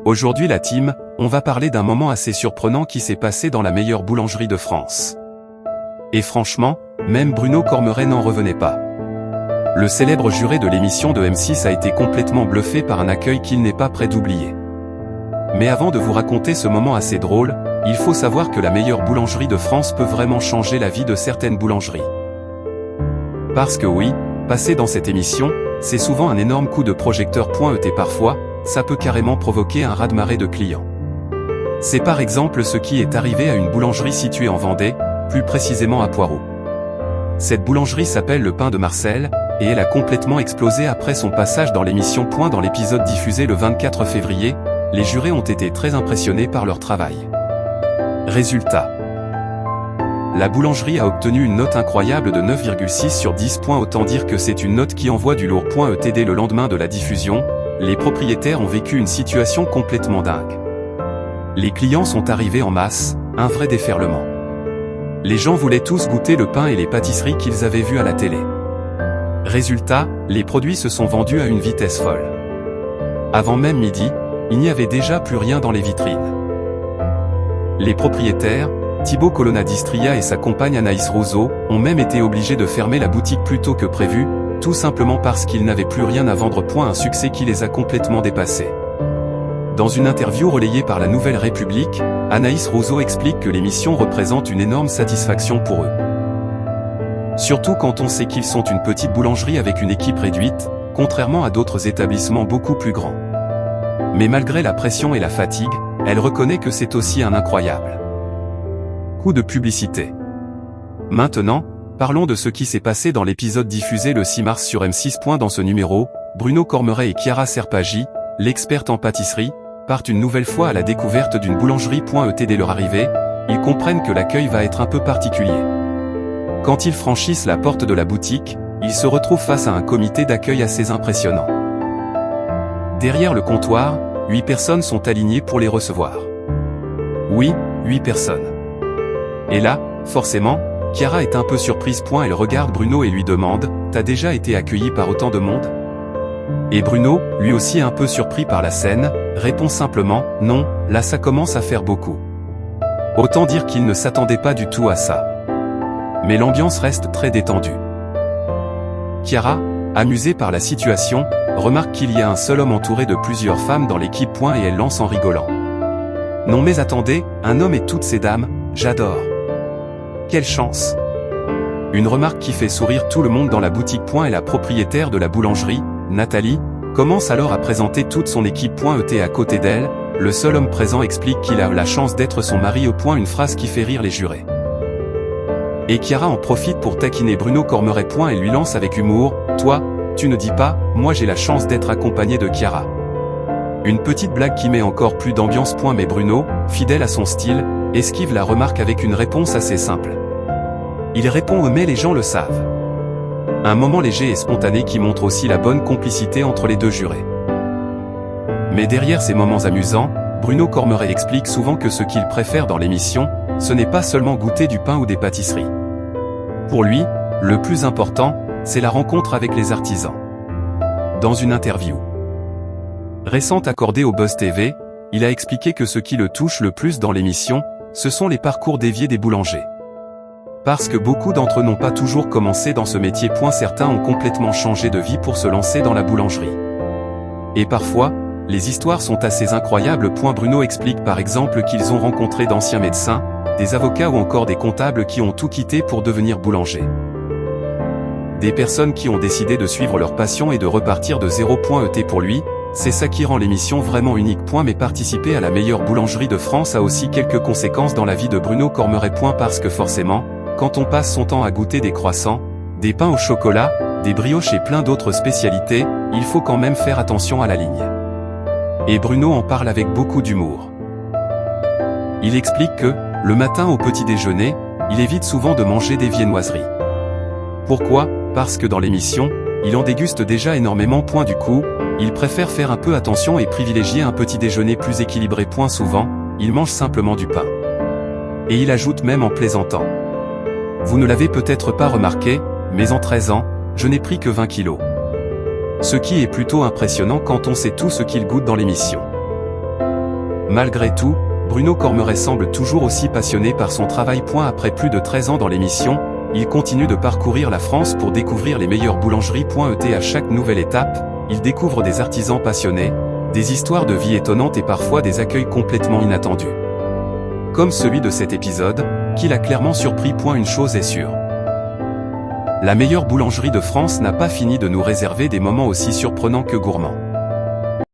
Aujourd'hui la team, on va parler d'un moment assez surprenant qui s'est passé dans la meilleure boulangerie de France. Et franchement, même Bruno Cormeret n'en revenait pas. Le célèbre juré de l'émission de M6 a été complètement bluffé par un accueil qu'il n'est pas prêt d'oublier. Mais avant de vous raconter ce moment assez drôle, il faut savoir que la meilleure boulangerie de France peut vraiment changer la vie de certaines boulangeries. Parce que oui, passer dans cette émission, c'est souvent un énorme coup de projecteur. Et parfois, ça peut carrément provoquer un raz-de-marée de clients. C'est par exemple ce qui est arrivé à une boulangerie située en Vendée, plus précisément à Poireau. Cette boulangerie s'appelle Le Pain de Marcel, et elle a complètement explosé après son passage dans l'émission. Dans l'épisode diffusé le 24 février, les jurés ont été très impressionnés par leur travail. Résultat. La boulangerie a obtenu une note incroyable de 9,6 sur 10. Autant dire que c'est une note qui envoie du lourd. Le lendemain de la diffusion, les propriétaires ont vécu une situation complètement dingue. Les clients sont arrivés en masse, un vrai déferlement. Les gens voulaient tous goûter le pain et les pâtisseries qu'ils avaient vues à la télé. Résultat, les produits se sont vendus à une vitesse folle. Avant même midi, il n'y avait déjà plus rien dans les vitrines. Les propriétaires, Thibaut Colonna-Distria et sa compagne Anaïs Roseau, ont même été obligés de fermer la boutique plus tôt que prévu, tout simplement parce qu'ils n'avaient plus rien à vendre. Un succès qui les a complètement dépassés. Dans une interview relayée par la Nouvelle République, Anaïs Roseau explique que l'émission représente une énorme satisfaction pour eux. Surtout quand on sait qu'ils sont une petite boulangerie avec une équipe réduite, contrairement à d'autres établissements beaucoup plus grands. Mais malgré la pression et la fatigue, elle reconnaît que c'est aussi un incroyable coup de publicité. Maintenant, parlons de ce qui s'est passé dans l'épisode diffusé le 6 mars sur M6. Dans ce numéro, Bruno Cormeret et Chiara Serpaggi, l'experte en pâtisserie, partent une nouvelle fois à la découverte d'une boulangerie. Dès leur arrivée, ils comprennent que l'accueil va être un peu particulier. Quand ils franchissent la porte de la boutique, ils se retrouvent face à un comité d'accueil assez impressionnant. Derrière le comptoir, 8 personnes sont alignées pour les recevoir. Oui, 8 personnes. Et là, forcément, Chiara est un peu surprise. Elle regarde Bruno et lui demande « T'as déjà été accueilli par autant de monde ?» Et Bruno, lui aussi un peu surpris par la scène, répond simplement « Non, là ça commence à faire beaucoup. » Autant dire qu'il ne s'attendait pas du tout à ça. Mais l'ambiance reste très détendue. Chiara, amusée par la situation, remarque qu'il y a un seul homme entouré de plusieurs femmes dans l'équipe. Et elle lance en rigolant. « Non mais attendez, un homme et toutes ces dames, j'adore. Quelle chance !» Une remarque qui fait sourire tout le monde dans la boutique. Et la propriétaire de la boulangerie, Nathalie, commence alors à présenter toute son équipe. Et à côté d'elle, le seul homme présent explique qu'il a la chance d'être son mari. Une phrase qui fait rire les jurés. Et Chiara en profite pour taquiner Bruno Cormeret. Et lui lance avec humour « Toi, tu ne dis pas, moi j'ai la chance d'être accompagné de Chiara. » Une petite blague qui met encore plus d'ambiance. Mais Bruno, fidèle à son style, esquive la remarque avec une réponse assez simple. Il répond « Mais les gens le savent. » Un moment léger et spontané qui montre aussi la bonne complicité entre les deux jurés. Mais derrière ces moments amusants, Bruno Cormeret explique souvent que ce qu'il préfère dans l'émission, ce n'est pas seulement goûter du pain ou des pâtisseries. Pour lui, le plus important, c'est la rencontre avec les artisans. Dans une interview récente accordée au Buzz TV, il a expliqué que ce qui le touche le plus dans l'émission, ce sont les parcours déviés des boulangers. Parce que beaucoup d'entre eux n'ont pas toujours commencé dans ce métier. Certains ont complètement changé de vie pour se lancer dans la boulangerie. Et parfois, les histoires sont assez incroyables. Bruno explique par exemple qu'ils ont rencontré d'anciens médecins, des avocats ou encore des comptables qui ont tout quitté pour devenir boulanger. Des personnes qui ont décidé de suivre leur passion et de repartir de zéro. Pour lui, c'est ça qui rend l'émission vraiment unique. Mais participer à la meilleure boulangerie de France a aussi quelques conséquences dans la vie de Bruno Cormeret. Parce que forcément, quand on passe son temps à goûter des croissants, des pains au chocolat, des brioches et plein d'autres spécialités, il faut quand même faire attention à la ligne. Et Bruno en parle avec beaucoup d'humour. Il explique que, le matin au petit déjeuner, il évite souvent de manger des viennoiseries. Pourquoi ? Parce que dans l'émission, il en déguste déjà énormément. Du coup, il préfère faire un peu attention et privilégier un petit déjeuner plus équilibré. Souvent, il mange simplement du pain. Et il ajoute même en plaisantant. Vous ne l'avez peut-être pas remarqué, mais en 13 ans, je n'ai pris que 20 kilos. Ce qui est plutôt impressionnant quand on sait tout ce qu'il goûte dans l'émission. Malgré tout, Bruno Cormeret semble toujours aussi passionné par son travail. Après plus de 13 ans dans l'émission, il continue de parcourir la France pour découvrir les meilleures boulangeries. À chaque nouvelle étape, il découvre des artisans passionnés, des histoires de vie étonnantes et parfois des accueils complètement inattendus. Comme celui de cet épisode, qui l'a clairement surpris. Une chose est sûre. La meilleure boulangerie de France n'a pas fini de nous réserver des moments aussi surprenants que gourmands.